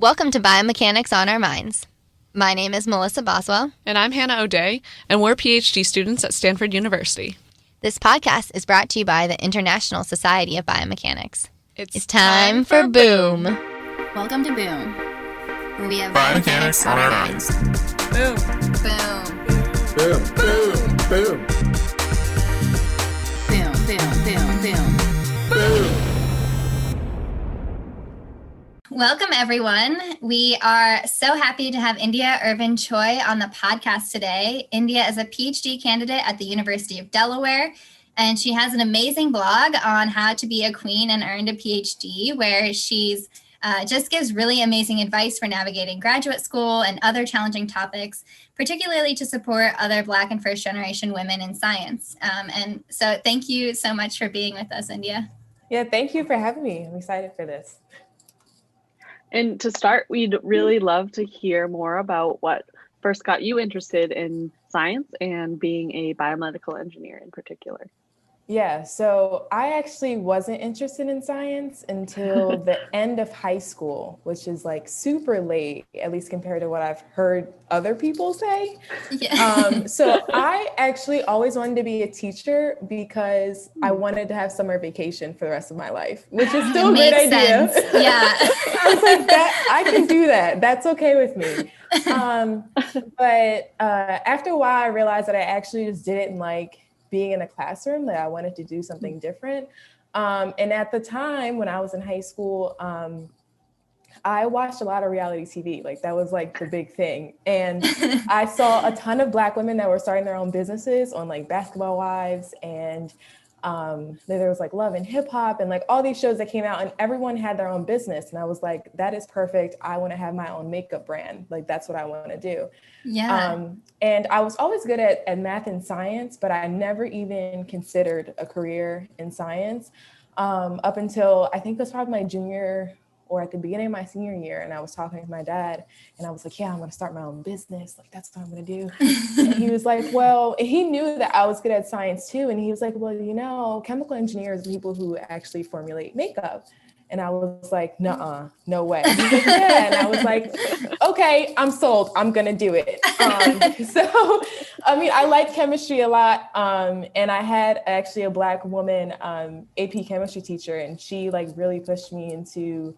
Welcome to Biomechanics on Our Minds. My name is Melissa Boswell. And I'm Hannah O'Day, and we're Ph.D. students at Stanford University. This podcast is brought to you by the International Society of Biomechanics. It's time for Boom. Welcome to Boom, where we have Biomechanics on our minds. Boom. Boom. Boom, boom, boom. Boom. Welcome, everyone. We are so happy to have N'Dea Irvin-Choy on the podcast today. N'Dea is a PhD candidate at the University of Delaware, and she has an amazing blog on how to be a queen and earned a PhD, where she's just gives really amazing advice for navigating graduate school and other challenging topics, particularly to support other Black and first-generation women in science. And so thank you so much for being with us, N'Dea. Yeah, thank you for having me. I'm excited for this. And to start, we'd really love to hear more about what first got you interested in science and being a biomedical engineer in particular. Yeah, so I actually wasn't interested in science until the end of high school, which is like super late, at least compared to what I've heard other people say. Yeah. So I actually always wanted to be a teacher because I wanted to have summer vacation for the rest of my life, which is still a great idea. Sense. Yeah. I was like, I can do that. That's okay with me. But after a while, I realized that I actually just didn't like being in a classroom, that I wanted to do something different. And at the time when I was in high school, I watched a lot of reality TV. Like that was like the big thing. And I saw a ton of Black women that were starting their own businesses on like Basketball Wives, and there was like Love and Hip Hop and like all these shows that came out, and everyone had their own business. And I was like, that is perfect. I want to have my own makeup brand. Like that's what I want to do. Yeah. And I was always good at math and science, but I never even considered a career in science up until I think it was probably my junior or at the beginning of my senior year. And I was talking to my dad and I was like, yeah, I'm going to start my own business. Like, that's what I'm going to do. And he was like, well, he knew that I was good at science too. And he was like, well, you know, chemical engineers are people who actually formulate makeup. And I was like, nuh-uh, no way. He was like, yeah. And I was like, okay, I'm sold. I'm going to do it. So, I mean, I like chemistry a lot. And I had actually a Black woman AP chemistry teacher, and she like really pushed me into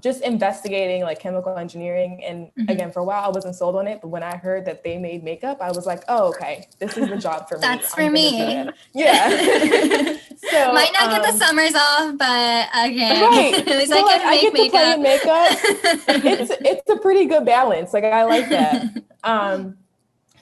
just investigating like chemical engineering. And again, for a while I wasn't sold on it, but when I heard that they made makeup, I was like, oh, okay, this is the job for me. That's for me. Yeah. So might not get the summers off, but okay. Right. At least so, I can make to play in makeup. It's a pretty good balance. Like I like that.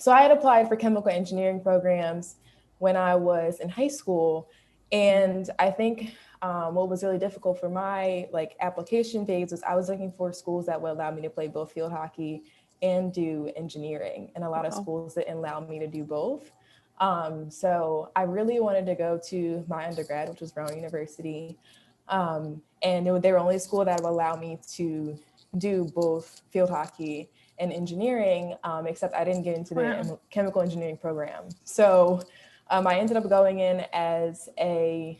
So I had applied for chemical engineering programs when I was in high school. And I think what was really difficult for my like application phase was I was looking for schools that would allow me to play both field hockey and do engineering. And a lot of schools didn't allow me to do both. So I really wanted to go to my undergrad, which was Brown University. And they were only a school that would allow me to do both field hockey and engineering, except I didn't get into the chemical engineering program. So I ended up going in as a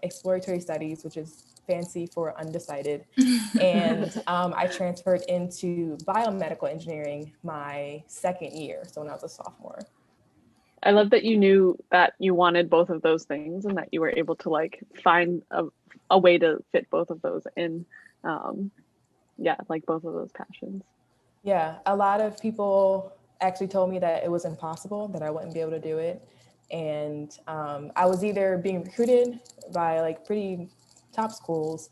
exploratory studies, which is fancy for undecided. And I transferred into biomedical engineering my second year. So when I was a sophomore. I love that you knew that you wanted both of those things and that you were able to like find a way to fit both of those in. Like both of those passions. Yeah, a lot of people actually told me that it was impossible, that I wouldn't be able to do it. And I was either being recruited by like pretty top schools,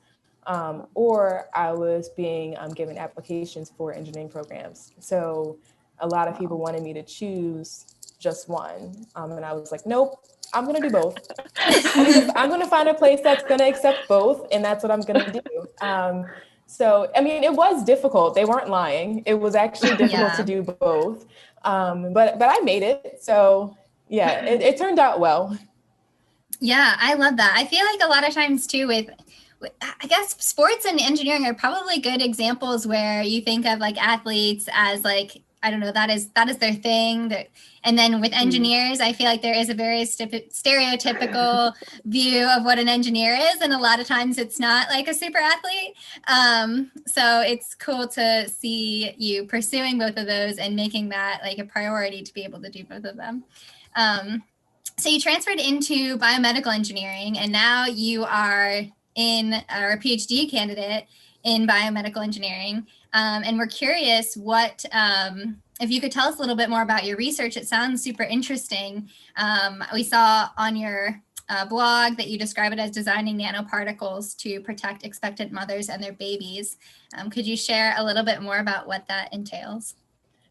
or I was being given applications for engineering programs. So a lot of people wanted me to choose just one. And I was like, nope, I'm going to do both. I'm going to find a place that's going to accept both. And that's what I'm going to do. So, I mean, it was difficult. They weren't lying. It was actually difficult to do both. But I made it. So yeah, it turned out well. Yeah, I love that. I feel like a lot of times too with I guess sports and engineering are probably good examples where you think of like athletes as like I don't know, that is their thing. And then with engineers, I feel like there is a very stereotypical view of what an engineer is. And a lot of times it's not like a super athlete. So it's cool to see you pursuing both of those and making that like a priority to be able to do both of them. So you transferred into biomedical engineering, and now you are a PhD candidate in biomedical engineering. And we're curious if you could tell us a little bit more about your research. It sounds super interesting. We saw on your blog that you describe it as designing nanoparticles to protect expectant mothers and their babies. Could you share a little bit more about what that entails?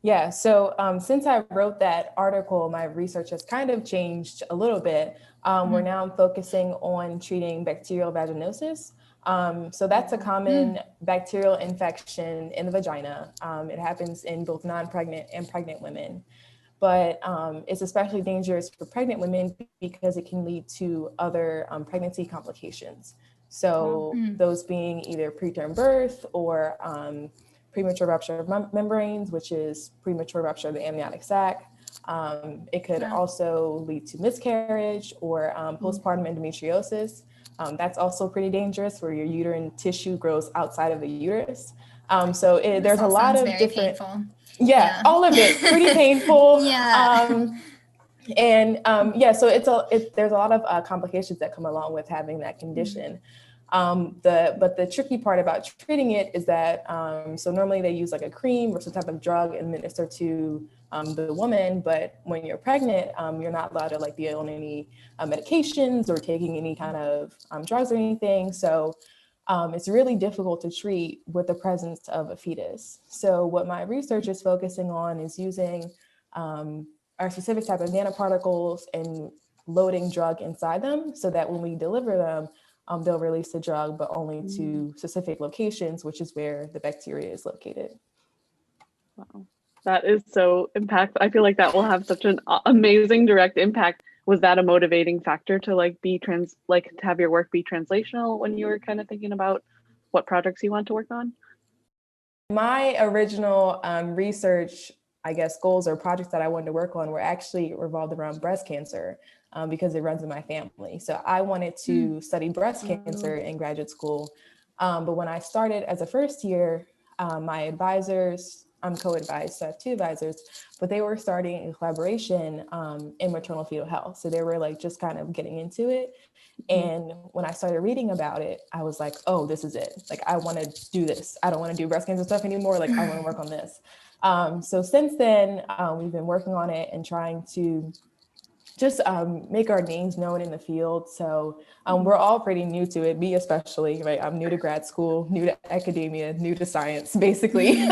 Yeah, so since I wrote that article, my research has kind of changed a little bit. Where now I'm focusing on treating bacterial vaginosis. So that's a common bacterial infection in the vagina. It happens in both non-pregnant and pregnant women, but it's especially dangerous for pregnant women because it can lead to other pregnancy complications. So those being either preterm birth or premature rupture of membranes, which is premature rupture of the amniotic sac. It could also lead to miscarriage or postpartum endometriosis. That's also pretty dangerous, where your uterine tissue grows outside of the uterus. So there's a lot of different, painful. Yeah, all of it pretty painful. So there's a lot of complications that come along with having that condition. But the tricky part about treating it is that, so normally they use like a cream or some type of drug administered to the woman, but when you're pregnant, you're not allowed to like be on any medications or taking any kind of drugs or anything. So it's really difficult to treat with the presence of a fetus. So what my research is focusing on is using a specific type of nanoparticles and loading drug inside them so that when we deliver them, they'll release the drug, but only to specific locations, which is where the bacteria is located. Wow, that is so impactful. I feel like that will have such an amazing direct impact. Was that a motivating factor to to have your work be translational when you were kind of thinking about what projects you want to work on? My original research, I guess, goals or projects that I wanted to work on were actually revolved around breast cancer. Because it runs in my family. So I wanted to study breast cancer in graduate school. But when I started as a first year, my advisors, I'm co-advised, so I have two advisors, but they were starting a collaboration in maternal fetal health. So they were like just kind of getting into it. And when I started reading about it, I was like, oh, this is it. Like, I want to do this. I don't want to do breast cancer stuff anymore. Like, I want to work on this. So since then, we've been working on it and trying to just make our names known in the field. So we're all pretty new to it, me especially, right? I'm new to grad school, new to academia, new to science, basically.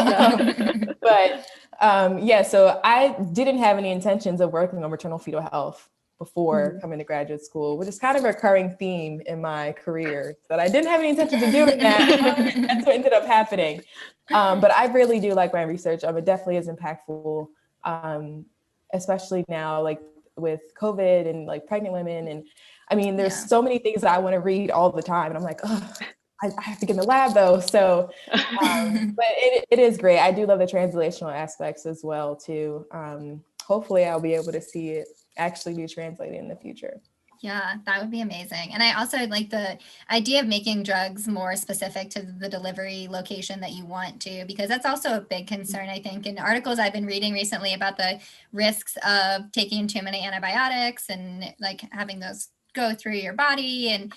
So I didn't have any intentions of working on maternal fetal health before coming to graduate school, which is kind of a recurring theme in my career, that I didn't have any intentions of doing that. That's what ended up happening. But I really do like my research. It definitely is impactful, especially now, like with COVID and like pregnant women. And I mean, there's so many things that I want to read all the time. And I'm like, oh, I have to get in the lab though. So, but it is great. I do love the translational aspects as well too. Hopefully I'll be able to see it actually be translated in the future. Yeah, that would be amazing. And I also like the idea of making drugs more specific to the delivery location that you want to, because that's also a big concern, I think, in articles I've been reading recently about the risks of taking too many antibiotics and like having those go through your body and,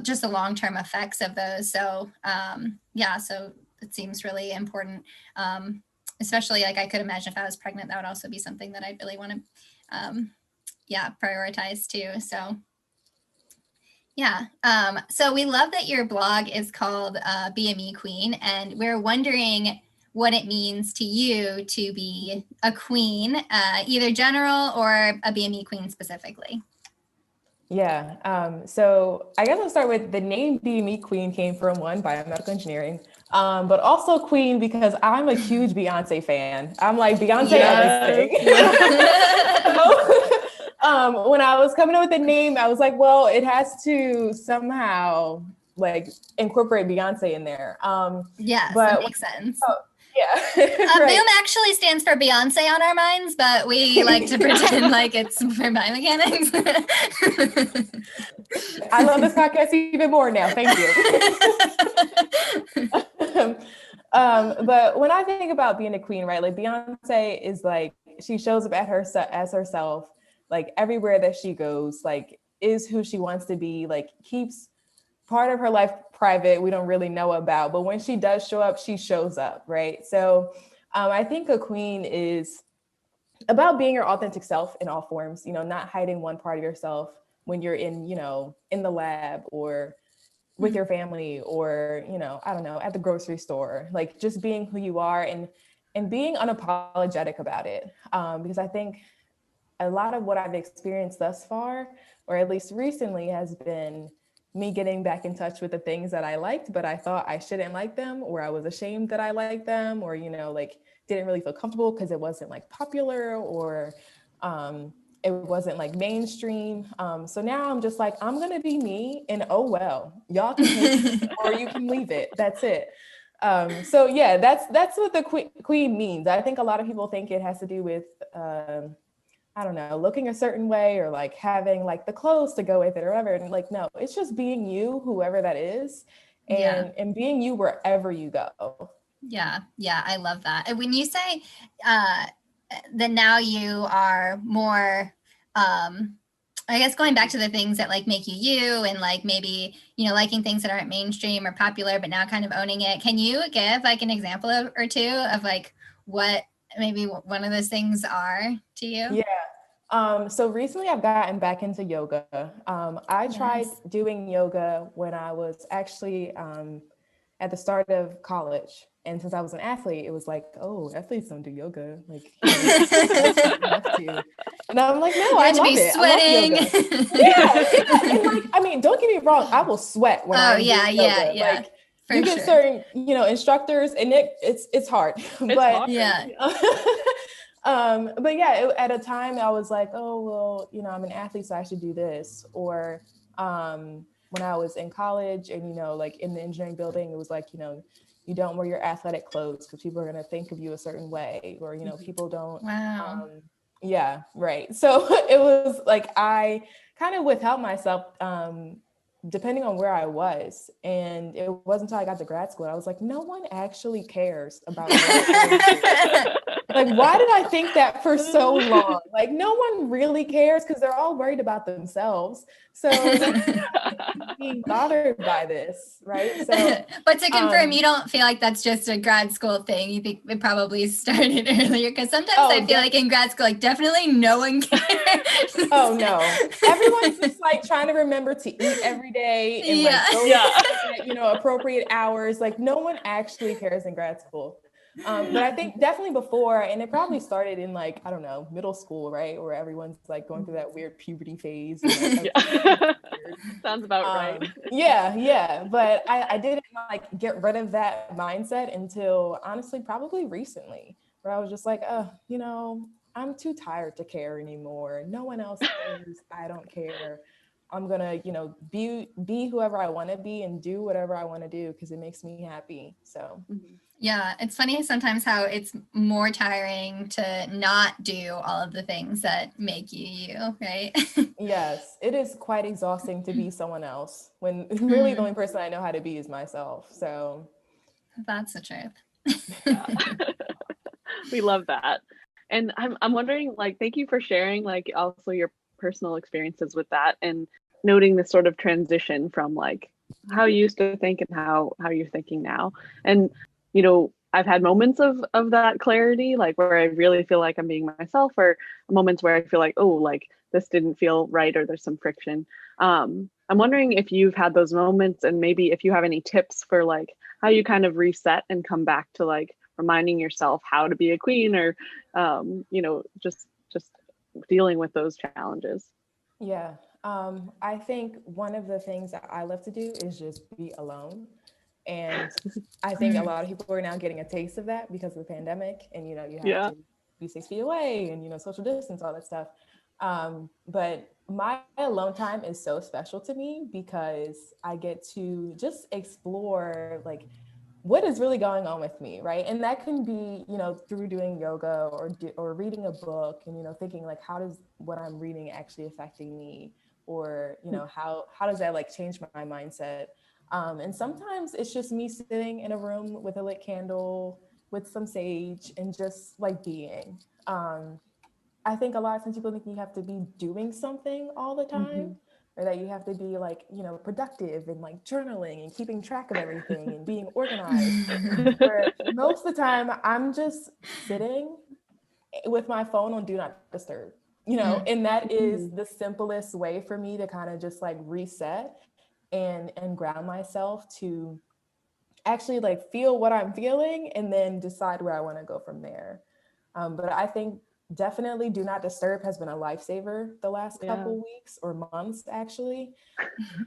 just the long-term effects of those. So, so it seems really important, especially like I could imagine if I was pregnant, that would also be something that I'd really want to prioritize too. So so we love that your blog is called BME Queen, and we're wondering what it means to you to be a queen, either general or a BME queen specifically. So I guess I'll start with the name BME Queen came from biomedical engineering, but also Queen because I'm a huge Beyonce fan. I'm like Beyonce everything. When I was coming up with the name, I was like, well, it has to somehow like incorporate Beyonce in there. That makes sense. Yeah. Boom actually stands for Beyonce on our minds, but we like to pretend like it's for biomechanics. I love this podcast even more now. Thank you. But when I think about being a queen, right, like Beyonce is like, she shows up as herself, like everywhere that she goes, like is who she wants to be, like keeps part of her life private we don't really know about, but when she does show up, she shows up, right? So I think a queen is about being your authentic self in all forms, not hiding one part of yourself when you're in, in the lab or with your family or, I don't know, at the grocery store, like just being who you are and being unapologetic about it. Because I think a lot of what I've experienced thus far, or at least recently, has been me getting back in touch with the things that I liked, but I thought I shouldn't like them, or I was ashamed that I liked them, or, like didn't really feel comfortable because it wasn't like popular or it wasn't like mainstream. So now I'm just like, I'm going to be me and oh, well, y'all can hate it or you can leave it. That's it. So yeah, that's what the queen means. I think a lot of people think it has to do with, I don't know, looking a certain way or like having like the clothes to go with it or whatever. And like, no, it's just being you, whoever that is, and being you wherever you go. Yeah. I love that. And when you say that now you are more, I guess going back to the things that like make you and like maybe, liking things that aren't mainstream or popular, but now kind of owning it. Can you give like an example or two of like what maybe one of those things are to you? Yeah. So recently I've gotten back into yoga. I tried doing yoga when I was actually at the start of college. And since I was an athlete, it was like, oh, athletes don't do yoga. Like, have to. And I'm like, no, I love it. Sweating. I love yoga. Yeah. And like, I mean, don't get me wrong. I will sweat when I'm doing yoga. Yeah. Like, you get certain, instructors, and it's hard. But yeah. But yeah, at a time I was like, oh, well, I'm an athlete, so I should do this. Or when I was in college and, like in the engineering building, it was like, you don't wear your athletic clothes because people are going to think of you a certain way, or, people don't. Wow. Yeah, right. So it was like, I kind of withheld myself depending on where I was. And it wasn't until I got to grad school, I was like, no one actually cares about what like, why did I think that for so long? Like, no one really cares because they're all worried about themselves. So being bothered by this, right? So, but to confirm, you don't feel like that's just a grad school thing. You think it probably started earlier? Because sometimes I feel like in grad school, like definitely no one cares. Oh no, everyone's just like trying to remember to eat every day and like go at, appropriate hours. Like no one actually cares in grad school. But I think definitely before, and it probably started in like, I don't know, middle school, right? Where everyone's like going through that weird puberty phase. Sounds about right. Yeah. But I didn't like get rid of that mindset until honestly, probably recently, where I was just like, I'm too tired to care anymore. No one else cares. I don't care. I'm gonna, be whoever I want to be and do whatever I want to do because it makes me happy. So. Yeah, it's funny sometimes how it's more tiring to not do all of the things that make you, right? Yes, it is quite exhausting to be someone else when really the only person I know how to be is myself. So that's the truth. We love that. And I'm wondering, like, thank you for sharing, like, also your personal experiences with that and noting this sort of transition from like how you used to think and how you're thinking now. And I've had moments of that clarity, like where I really feel like I'm being myself, or moments where I feel like, oh, like this didn't feel right, or there's some friction. I'm wondering if you've had those moments, and maybe if you have any tips for like how you kind of reset and come back to like reminding yourself how to be a queen, or just dealing with those challenges. Yeah, I think one of the things that I love to do is just be alone. And I think a lot of people are now getting a taste of that because of the pandemic, and you have to be 6 feet away and social distance, all that stuff. But my alone time is so special to me because I get to just explore like what is really going on with me, right? And that can be, through doing yoga or reading a book and, thinking like, how does what I'm reading actually affecting me? Or, how does that like change my mindset? And sometimes it's just me sitting in a room with a lit candle, with some sage, and just like being. I think a lot of times people think you have to be doing something all the time, or that you have to be like, productive and like journaling and keeping track of everything and being organized. Where most of the time I'm just sitting with my phone on do not disturb, and that is the simplest way for me to kind of just like reset and ground myself to actually like feel what I'm feeling and then decide where I want to go from there. But I think definitely do not disturb has been a lifesaver the last couple weeks or months. Actually,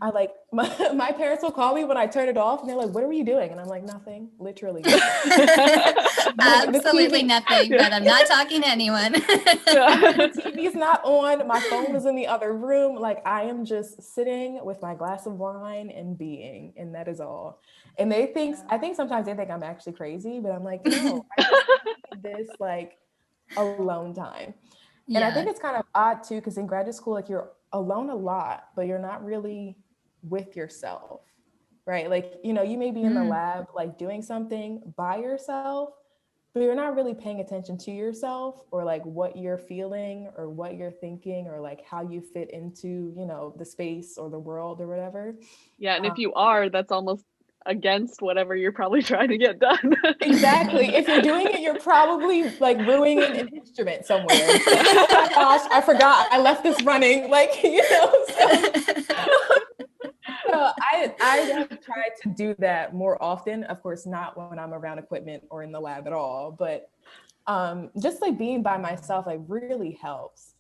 I like my parents will call me when I turn it off and they're like, what are you doing? And I'm like, nothing, literally nothing. Absolutely nothing, but I'm not talking to anyone. The TV's not on, my phone is in the other room. Like I am just sitting with my glass of wine and being, and that is all. And I think sometimes they think I'm actually crazy, but I'm like, no, I just need this like alone time. And I think it's kind of odd too, because in graduate school, like you're alone a lot, but you're not really with yourself, right? Like, you may be in the lab, like doing something by yourself, but you're not really paying attention to yourself or like what you're feeling or what you're thinking or like how you fit into, the space or the world or whatever. Yeah. And if you are, that's almost against whatever you're probably trying to get done. Exactly. If you're doing it, you're probably like ruining an instrument somewhere. Oh my gosh, I forgot I left this running. Like, so I have tried to do that more often. Of course, not when I'm around equipment or in the lab at all, but just like being by myself, like really helps.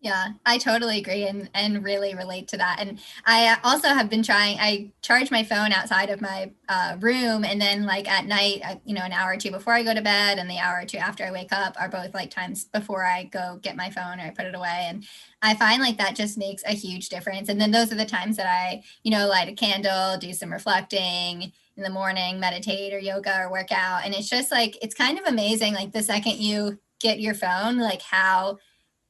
Yeah, I totally agree and really relate to that. And I also have been I charge my phone outside of my room. And then like at night, an hour or two before I go to bed and the hour or two after I wake up are both like times before I go get my phone or I put it away. And I find like that just makes a huge difference. And then those are the times that I, light a candle, do some reflecting in the morning, meditate or yoga or work out. And it's just like, it's kind of amazing. Like the second you get your phone, like how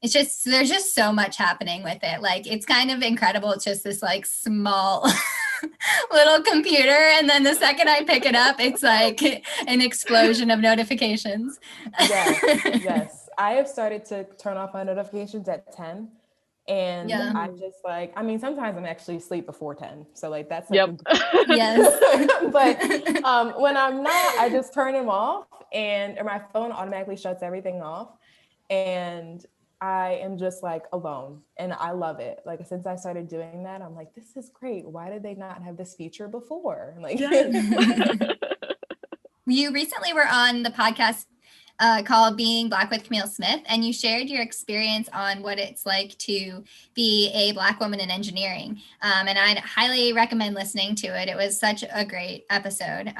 there's just so much happening with it. Like, it's kind of incredible. It's just this like small little computer. And then the second I pick it up, it's like an explosion of notifications. Yes. I have started to turn off my notifications at 10. And I'm just like, sometimes I'm actually asleep before 10. So like, that's like, yes. But when I'm not, I just turn them off or my phone automatically shuts everything off. And I am just like alone and I love it. Like since I started doing that, I'm like, this is great. Why did they not have this feature before? Like, You recently were on the podcast called Being Black with Camille Smith, and you shared your experience on what it's like to be a Black woman in engineering. And I'd highly recommend listening to it. It was such a great episode.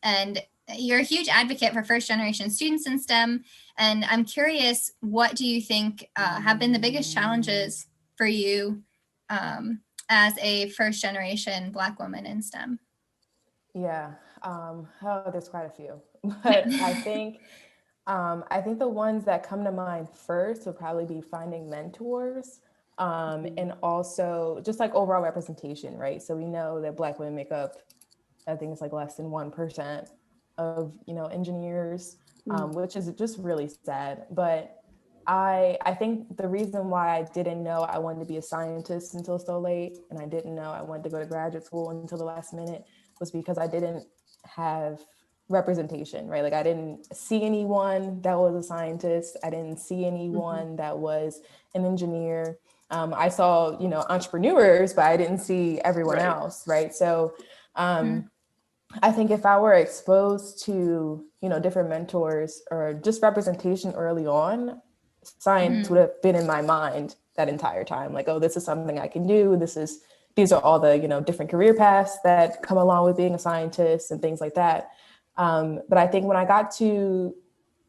And you're a huge advocate for first generation students in STEM. And I'm curious, what do you think have been the biggest challenges for you as a first generation Black woman in STEM? Yeah, there's quite a few, but I think the ones that come to mind first would probably be finding mentors and also just like overall representation, right? So we know that Black women make up, I think it's like less than 1% of, engineers, which is just really sad. But I think the reason why I didn't know I wanted to be a scientist until so late, and I didn't know I wanted to go to graduate school until the last minute, was because I didn't have representation, right? Like I didn't see anyone that was a scientist. I didn't see anyone that was an engineer. I saw, entrepreneurs, but I didn't see everyone else, right? So I think if I were exposed to, different mentors or just representation early on, science would have been in my mind that entire time. Like, oh, this is something I can do. These are all the, different career paths that come along with being a scientist and things like that. But I think when I got to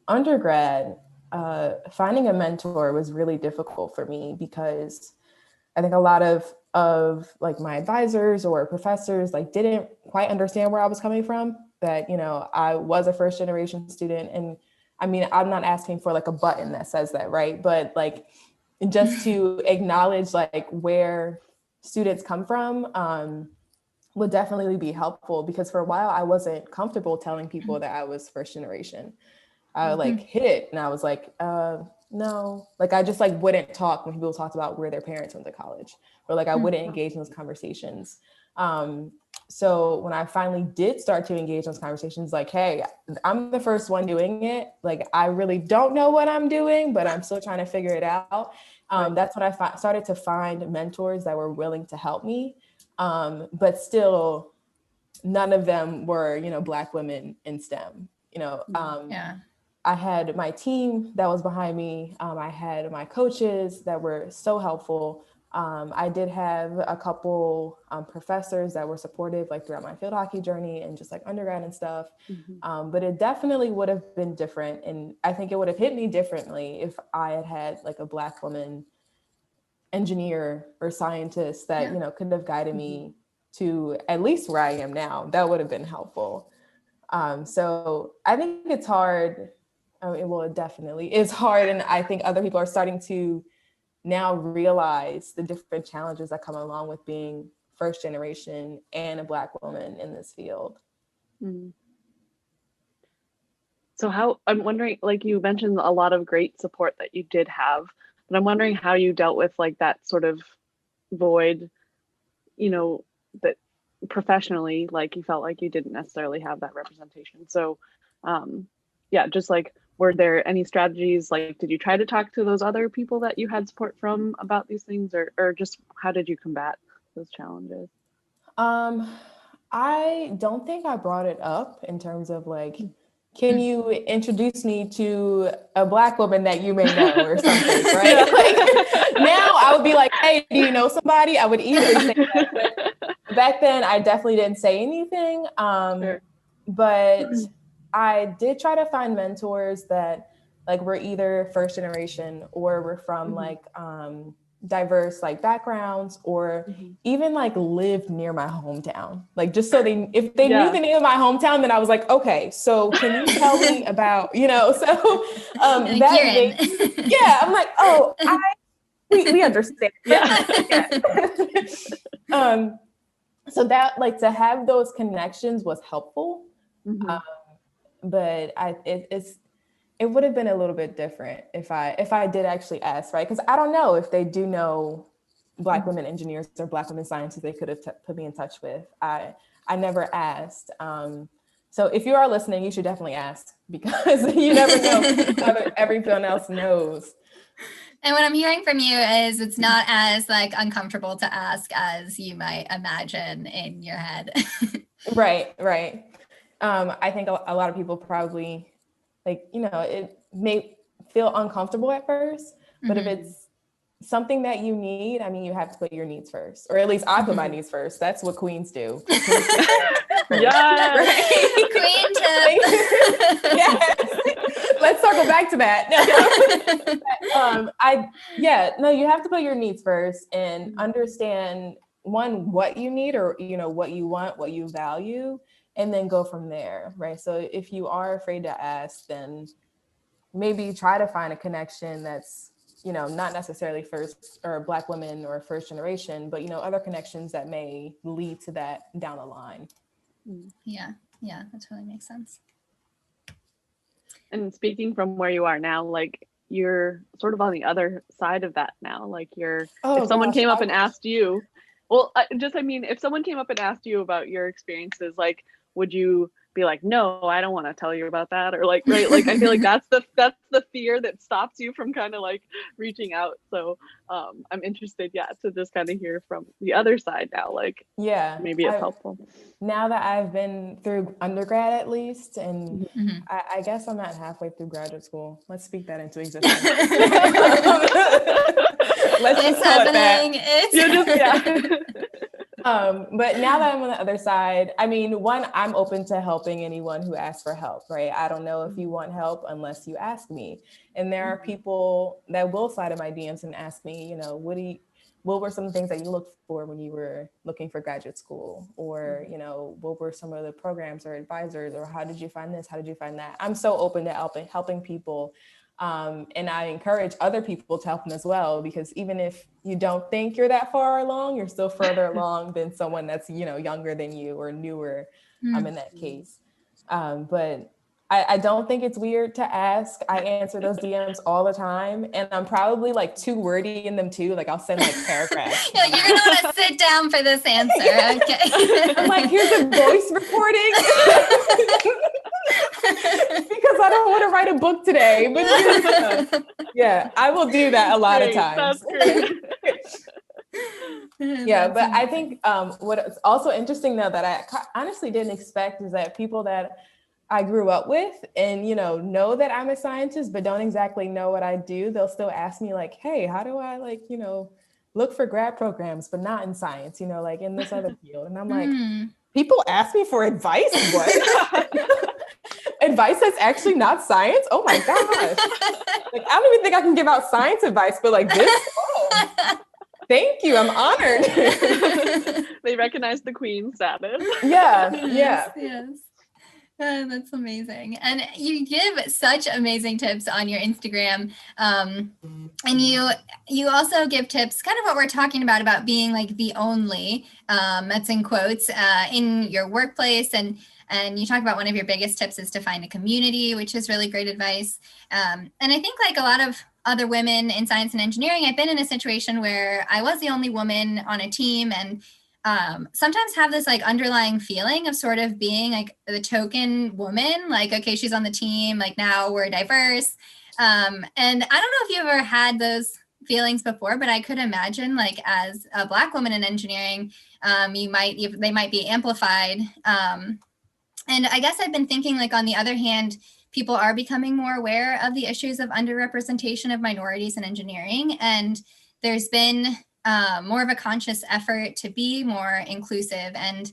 undergrad, finding a mentor was really difficult for me because I think a lot of like my advisors or professors like didn't quite understand where I was coming from. that, you know, I was a first generation student. And I mean, I'm not asking for like a button that says that, right? But like just to acknowledge like where students come from would definitely be helpful, because for a while I wasn't comfortable telling people that I was first generation. I like hid it, and I was like, no, like I just like wouldn't talk when people talked about where their parents went to college, or like I wouldn't engage in those conversations. So when I finally did start to engage in those conversations, like, hey, I'm the first one doing it. Like, I really don't know what I'm doing, but I'm still trying to figure it out. That's when I started to find mentors that were willing to help me. But still, none of them were, you know, Black women in STEM. You know, I had my team that was behind me. I had my coaches that were so helpful. I did have a couple professors that were supportive, like throughout my field hockey journey and just like undergrad and stuff. But it definitely would have been different. And I think it would have hit me differently if I had had like a Black woman engineer or scientist that, you know, could have guided me to at least where I am now. That would have been helpful. So I think it's hard. Well, it definitely is hard. And I think other people are starting to now realize the different challenges that come along with being first generation and a Black woman in this field. So I'm wondering, like you mentioned a lot of great support that you did have, but I'm wondering how you dealt with like that sort of void, you know, that professionally, like you felt like you didn't necessarily have that representation. So just like, were there any strategies, like did you try to talk to those other people that you had support from about these things, or just how did you combat those challenges? I don't think I brought it up in terms of like, can you introduce me to a Black woman that you may know or something, right? Like, now I would be like, hey, do you know somebody? I would easily say that. But back then I definitely didn't say anything. But I did try to find mentors that like were either first generation or were from like diverse like backgrounds, or even like lived near my hometown. Like just so if they knew the name of my hometown, then I was like, okay, so can you tell me about, you know, so I'm like, oh, we understand. So that like to have those connections was helpful. But it would have been a little bit different if I did actually ask, right? Because I don't know if they do know Black women engineers or Black women scientists they could have put me in touch with. I never asked. So if you are listening, you should definitely ask, because you never know how everyone else knows. And what I'm hearing from you is it's not as like uncomfortable to ask as you might imagine in your head. Right. I think a lot of people probably like, you know, it may feel uncomfortable at first, but if it's something that you need, I mean, you have to put your needs first, or at least I put my needs first. That's what queens do. Yes. Queen tip. Yes. Let's circle back to that. You have to put your needs first and understand what you need, or, you know, what you want, what you value, and then go from there, right? So if you are afraid to ask, then maybe try to find a connection that's, you know, not necessarily first or Black women or first generation, but, you know, other connections that may lead to that down the line. Yeah, that totally makes sense. And speaking from where you are now, like you're sort of on the other side of that now. Like if someone came up and asked you, if someone came up and asked you about your experiences, like, would you be like, no, I don't want to tell you about that? Or like, right. Like, I feel like that's the fear that stops you from kind of like reaching out. So I'm interested, to just kind of hear from the other side now, like, maybe it's helpful. Now that I've been through undergrad at least, and I guess I'm not halfway through graduate school. Let's speak that into existence. It's happening. But now that I'm on the other side, I mean, one, I'm open to helping anyone who asks for help, right? I don't know if you want help unless you ask me. And there are people that will slide in my DMs and ask me, you know, what what were some things that you looked for when you were looking for graduate school? Or, you know, what were some of the programs or advisors, or how did you find this? How did you find that? I'm so open to helping people. And I encourage other people to help them as well, because even if you don't think you're that far along, you're still further along than someone that's, you know, younger than you or newer in that case. But I don't think it's weird to ask. I answer those DMs all the time, and I'm probably like too wordy in them too. Like I'll send like paragraphs. You're gonna want to sit down for this answer. Okay. I'm like, here's a voice recording. Because I don't want to write a book today. But yeah, I will do that a lot of times. That's great. Yeah, but I think what's also interesting though that I honestly didn't expect is that people that I grew up with and, you know that I'm a scientist, but don't exactly know what I do, they'll still ask me like, hey, how do I like, you know, look for grad programs, but not in science, you know, like in this other field. And I'm like, people ask me for advice? What? Advice that's actually not science? Oh my gosh. Like, I don't even think I can give out science advice, but like this, oh, thank you. I'm honored. They recognize the Queen status. Yeah. Yes. That's amazing. And you give such amazing tips on your Instagram. And you also give tips, kind of what we're talking about being like the only, that's in quotes, in your workplace. And you talk about one of your biggest tips is to find a community, which is really great advice. And I think like a lot of other women in science and engineering, I've been in a situation where I was the only woman on a team, and sometimes have this like underlying feeling of sort of being like the token woman, like, okay, she's on the team, like now we're diverse. And I don't know if you've ever had those feelings before, but I could imagine like as a Black woman in engineering, they might be amplified. And I guess I've been thinking like on the other hand, people are becoming more aware of the issues of underrepresentation of minorities in engineering. And there's been more of a conscious effort to be more inclusive. And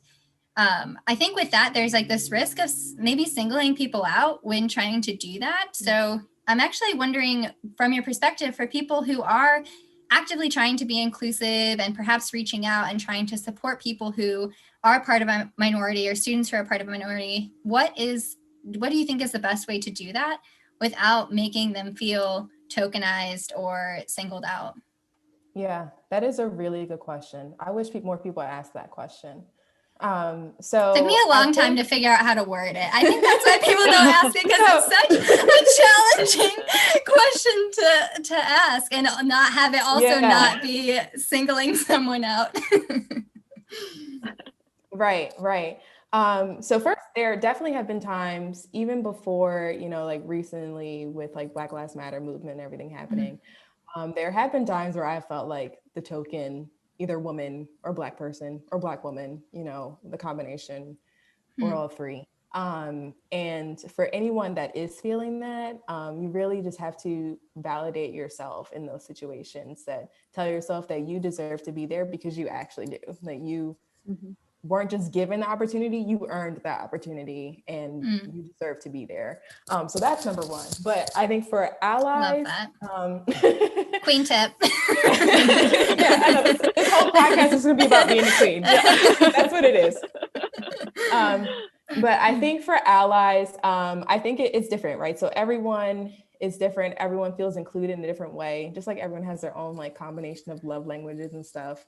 I think with that, there's like this risk of maybe singling people out when trying to do that. So I'm actually wondering from your perspective, for people who are actively trying to be inclusive and perhaps reaching out and trying to support people who are part of a minority or students who are part of a minority, what do you think is the best way to do that without making them feel tokenized or singled out? Yeah, that is a really good question. I wish more people asked that question. So it took me a long time to figure out how to word it. I think that's why people don't ask it, because it's such a challenging question to ask and not have it also not be singling someone out. Right. So first, there definitely have been times, even before, you know, like recently with like Black Lives Matter movement and everything happening, there have been times where I felt like the token, either woman or Black person or Black woman, you know, the combination or all three. And for anyone that is feeling that, you really just have to validate yourself in those situations, that tell yourself that you deserve to be there because you actually do, that you weren't just given the opportunity, you earned that opportunity and you deserve to be there. So that's number one. But I think for allies, Queen tip. Yeah, I know this whole podcast is gonna be about being the queen. Yeah, that's what it is. But I think for allies, I think it's different, right? So everyone is different. Everyone feels included in a different way, just like everyone has their own like combination of love languages and stuff.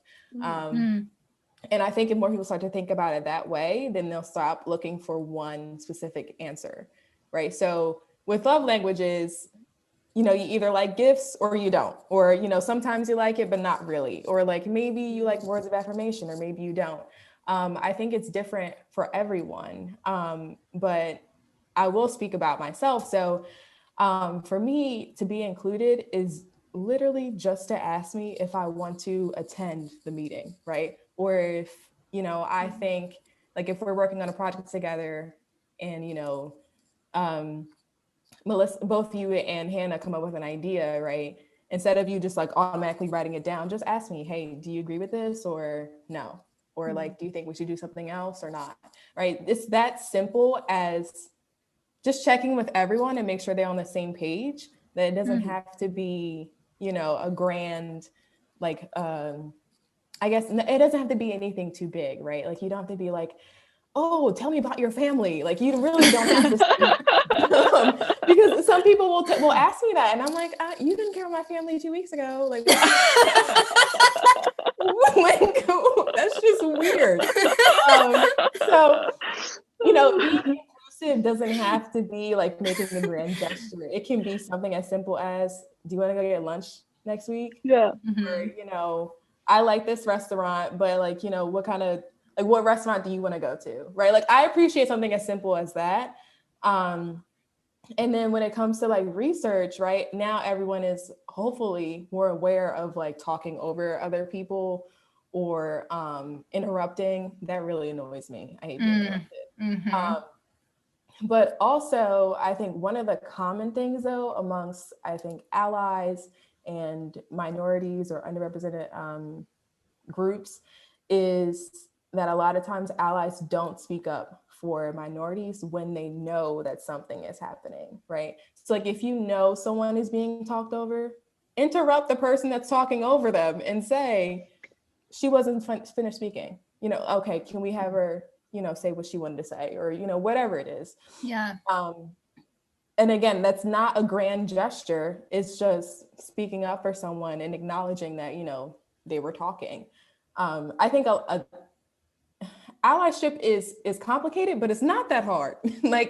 And I think if more people start to think about it that way, then they'll stop looking for one specific answer, right? So with love languages, you know, you either like gifts or you don't, or, you know, sometimes you like it, but not really, or like maybe you like words of affirmation, or maybe you don't. I think it's different for everyone, but I will speak about myself. So for me, to be included is literally just to ask me if I want to attend the meeting, right? Or if, you know, I think like if we're working on a project together and, you know, Melissa, both you and Hannah come up with an idea, right? Instead of you just like automatically writing it down, just ask me, hey, do you agree with this or no? Or like, do you think we should do something else or not? Right? It's that simple as just checking with everyone and make sure they're on the same page, that it doesn't have to be, you know, a grand like, I guess it doesn't have to be anything too big, right? Like you don't have to be like, oh, tell me about your family. Like you really don't have to because some people will ask me that and I'm like, you didn't care about my family 2 weeks ago. Like, that's just weird. So, you know, being inclusive doesn't have to be like making a grand gesture. It can be something as simple as, do you want to go get lunch next week? Yeah. Or, you know, I like this restaurant, but like, you know, what restaurant do you want to go to? Right. Like I appreciate something as simple as that. And then when it comes to like research, right now, everyone is hopefully more aware of like talking over other people or interrupting. That really annoys me. I hate being interrupted. But also, I think one of the common things though, amongst, I think, allies and minorities or underrepresented groups is that a lot of times allies don't speak up for minorities when they know that something is happening, right? So like if you know someone is being talked over, interrupt the person that's talking over them and say, she wasn't finished speaking. You know, okay, can we have her, you know, say what she wanted to say or, you know, whatever it is. Yeah. And again, that's not a grand gesture. It's just speaking up for someone and acknowledging that, you know, they were talking. I think allyship is complicated, but it's not that hard.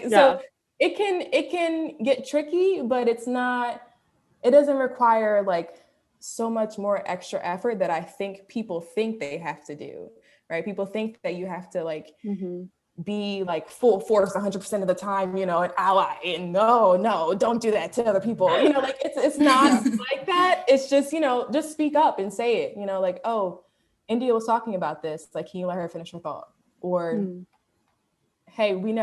So it can get tricky, but it doesn't require like so much more extra effort that I think people think they have to do, right? People think that you have to like be like full force 100% of the time, you know, an ally, and no, don't do that to other people. You know, like it's not like that. It's just, you know, just speak up and say it, you know, like, oh, N'Dea was talking about this. Like, can you let her finish her thought? Or, hey, we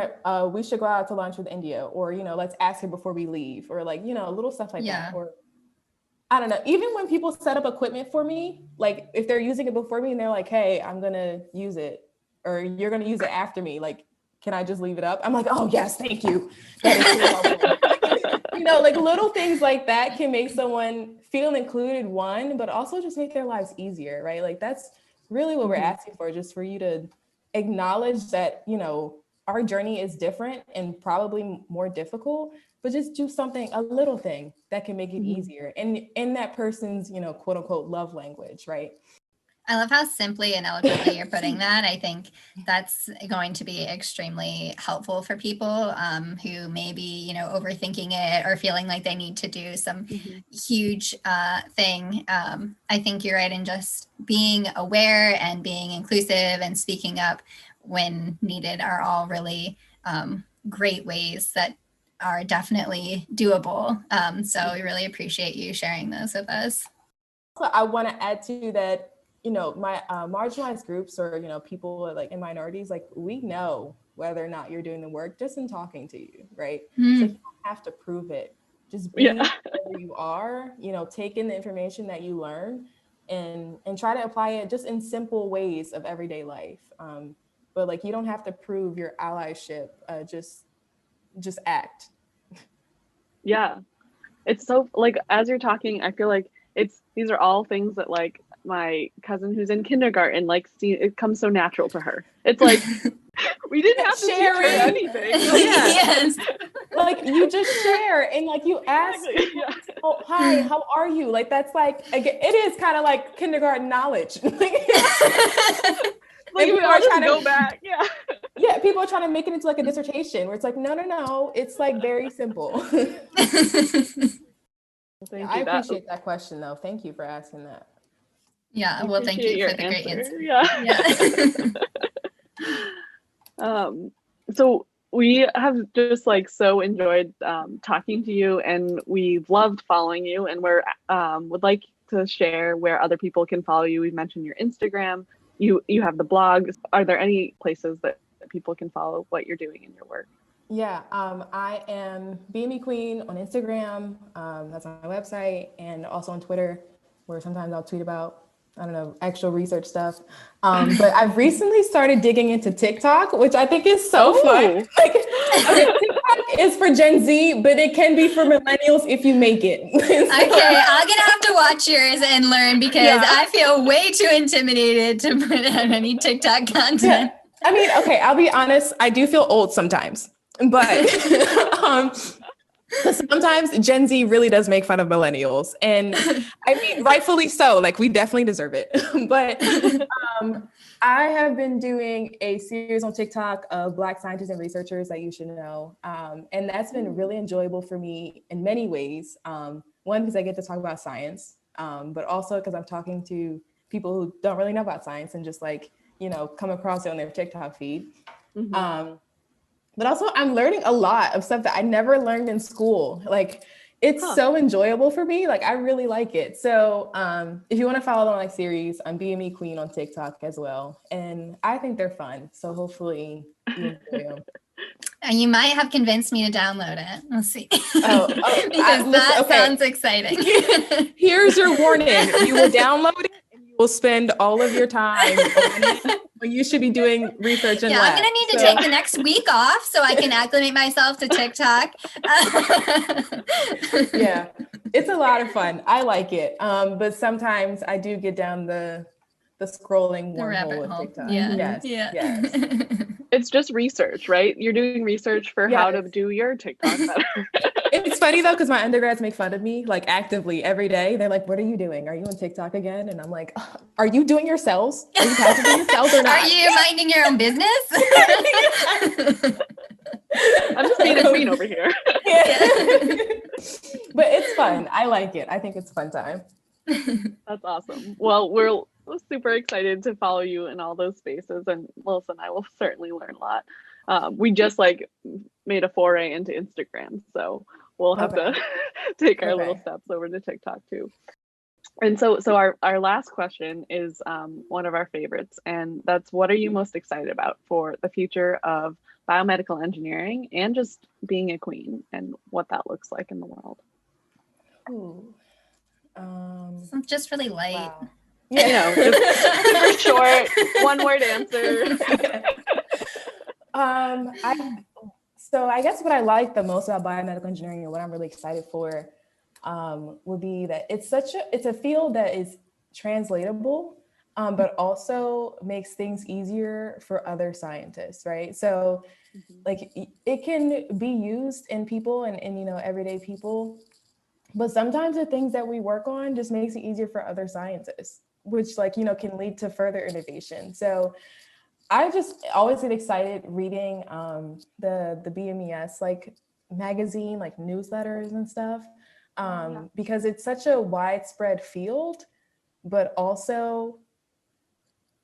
should go out to lunch with N'Dea, or, you know, let's ask her before we leave, or like, you know, little stuff like that. Or I don't know, even when people set up equipment for me, like if they're using it before me and they're like, hey, I'm gonna use it, or you're gonna use it after me, like, can I just leave it up? I'm like, oh yes, thank you. That is so helpful. You know, like little things like that can make someone feel included, one, but also just make their lives easier, right? Like that's really what we're asking for, just for you to acknowledge that, you know, our journey is different and probably more difficult, but just do something, a little thing that can make it easier. And in that person's, you know, quote unquote love language, right? I love how simply and eloquently you're putting that. I think that's going to be extremely helpful for people who may be, you know, overthinking it or feeling like they need to do some huge thing. I think you're right in just being aware and being inclusive and speaking up when needed are all really great ways that are definitely doable. So we really appreciate you sharing those with us. So I want to add to that, you know, my marginalized groups, or, you know, people like in minorities, like we know whether or not you're doing the work just in talking to you, right? So you don't have to prove it. Just be where you are, you know, take in the information that you learn and try to apply it just in simple ways of everyday life. But like, you don't have to prove your allyship, just act. Yeah. It's so like, as you're talking, I feel like these are all things that like my cousin who's in kindergarten, like, see, it comes so natural to her. It's like, we didn't have to teach her anything. Yes. Like you just share and like you ask, oh, hi, how are you? Like, that's like, it is kind of like kindergarten knowledge. Like we are trying to go back. Yeah, people are trying to make it into like a dissertation where it's like, no, it's like very simple. I appreciate that question though. Thank you for asking that. Yeah, well, thank you for the great answer. So we have just like so enjoyed talking to you, and we've loved following you, and we're would like to share where other people can follow you. We mentioned your Instagram. You have the blog. Are there any places that people can follow what you're doing in your work? Yeah, I am Kween on Instagram. That's on my website, and also on Twitter, where sometimes I'll tweet about, I don't know, actual research stuff. But I've recently started digging into TikTok, which I think is so fun. Like, okay, TikTok is for Gen Z, but it can be for millennials if you make it. Okay, I'm gonna have to watch yours and learn because I feel way too intimidated to put out any TikTok content. Yeah. I mean, okay, I'll be honest, I do feel old sometimes, but sometimes Gen Z really does make fun of millennials. And I mean, rightfully so, like we definitely deserve it. But I have been doing a series on TikTok of Black scientists and researchers that you should know. And that's been really enjoyable for me in many ways. One, because I get to talk about science, but also because I'm talking to people who don't really know about science and just like, you know, come across it on their TikTok feed. Mm-hmm. But also I'm learning a lot of stuff that I never learned in school. Like it's so enjoyable for me. Like I really like it. So if you want to follow the like series, I'm BME Kween on TikTok as well. And I think they're fun. So hopefully you enjoy them. You might have convinced me to download it. We'll see. Because that sounds exciting. Here's your warning. You will download it and you will spend all of your time when you should be doing research in lab. I'm going to need to take the next week off so I can acclimate myself to TikTok. Yeah, it's a lot of fun. I like it. But sometimes I do get down the scrolling wormhole of TikTok. Yeah. Yes. It's just research, right? You're doing research for how to do your TikTok better. It's funny though, because my undergrads make fun of me like actively every day. They're like, "What are you doing? Are you on TikTok again?" And I'm like, "Are you doing your cells? Are you packaging your cells or not? Are you minding your own business?" I'm just being a queen over here. But it's fun. I like it. I think it's a fun time. That's awesome. Well, we're super excited to follow you in all those spaces, and Melissa and I will certainly learn a lot. We just like made a foray into Instagram, so we'll have to take our little steps over to TikTok too. And so our last question is one of our favorites, and that's, what are you most excited about for the future of biomedical engineering and just being a queen and what that looks like in the world? Ooh. Just really light. Wow. Yeah. You know, just super short, one word answer. I guess what I like the most about biomedical engineering and what I'm really excited for would be that it's a field that is translatable, but also makes things easier for other scientists, right? So like it can be used in people and you know, everyday people, but sometimes the things that we work on just makes it easier for other scientists, which like, you know, can lead to further innovation. So I just always get excited reading the BMES like magazine, like newsletters and stuff, because it's such a widespread field, but also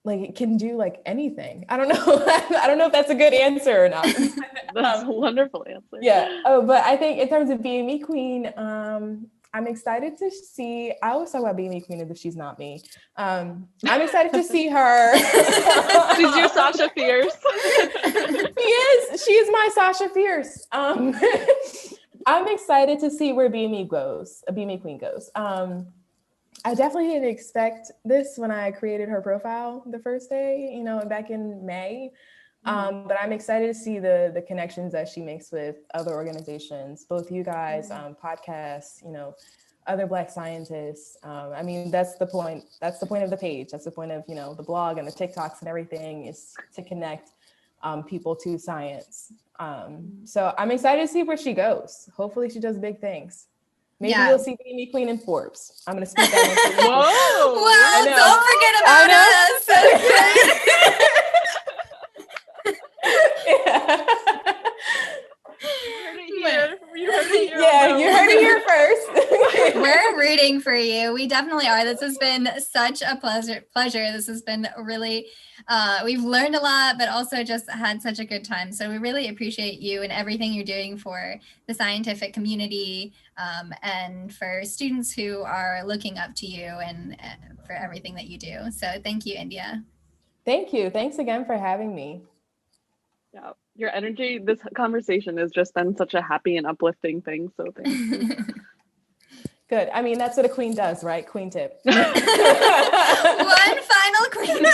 like it can do like anything. I don't know. I don't know if that's a good answer or not. That's a wonderful answer. Yeah. Oh, but I think in terms of BME Kween, I'm excited to see, I always talk about BME Kween as if she's not me. I'm excited to see her. She's your Sasha Fierce. She is my Sasha Fierce. I'm excited to see where BME Kween goes. I definitely didn't expect this when I created her profile the first day, you know, back in May. But I'm excited to see the connections that she makes with other organizations, both you guys, podcasts, you know, other Black scientists. I mean, that's the point. That's the point of the page. That's the point of, you know, the blog and the TikToks and everything, is to connect people to science. So I'm excited to see where she goes. Hopefully she does big things. Maybe we'll see BME Kween in Forbes. I'm going to speak that. Whoa! Wow, don't forget about us. You heard it here. Yeah, you heard it here first. We're rooting for you. We definitely are. This has been such a pleasure. This has been really, we've learned a lot, but also just had such a good time. So we really appreciate you and everything you're doing for the scientific community, and for students who are looking up to you, and for everything that you do. So thank you, N'Dea. Thank you. Thanks again for having me. Yeah, your energy, this conversation has just been such a happy and uplifting thing. So thank you. Good. I mean, that's what a queen does, right? Queen tip. One final queen tip.